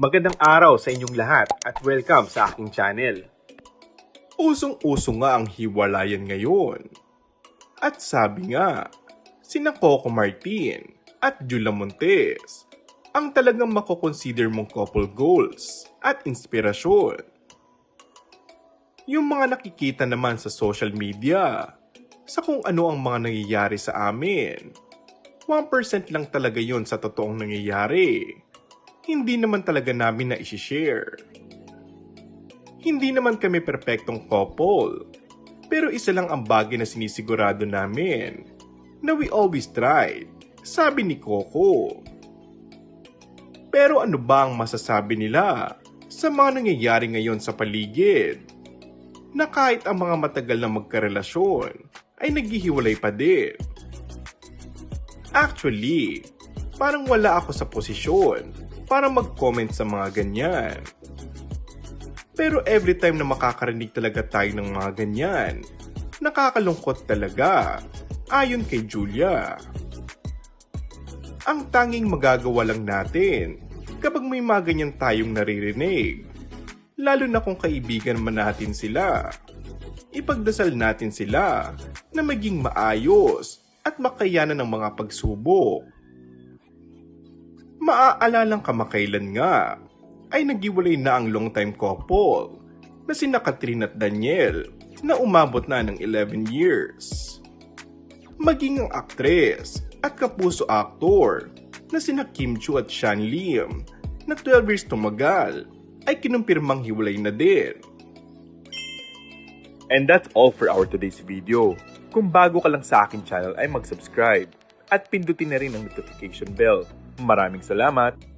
Magandang araw sa inyong lahat at welcome sa aking channel. Usong-uso nga ang hiwalayan ngayon. At sabi nga, sina Coco Martin at Jula Montes ang talagang makoconsider mong couple goals at inspirasyon. Yung mga nakikita naman sa social media, sa kung ano ang mga nangyayari sa amin, 1% lang talaga yon sa totoong nangyayari. Hindi naman talaga namin na isi-share. Hindi naman kami perpektong couple, pero isa lang ang bagay na sinisigurado namin, na we always tried, sabi ni Coco. Pero ano ba ang masasabi nila sa mga nangyayari ngayon sa paligid? Na kahit ang mga matagal na magkarelasyon ay naghihiwalay pa din. Actually, parang wala ako sa posisyon para mag-comment sa mga ganyan. Pero every time na makakarinig talaga tayo ng mga ganyan, nakakalungkot talaga, ayon kay Julia. Ang tanging magagawa lang natin kapag may mga ganyan tayong naririnig, lalo na kung kaibigan man natin sila, ipagdasal natin sila na maging maayos at makayanan ng mga pagsubok. Maaalalang kamakailan nga ay naghiwalay na ang long-time couple na sina Catherine at Daniel na umabot na ng 11 years. Maging ang aktres at kapuso aktor na sina Kim Chiu at Sean Lim na 12 years tumagal ay kinumpirmang hiwalay na din. And that's all for our today's video. Kung bago ka lang sa aking channel ay mag-subscribe at pindutin na rin ang notification bell. Maraming salamat!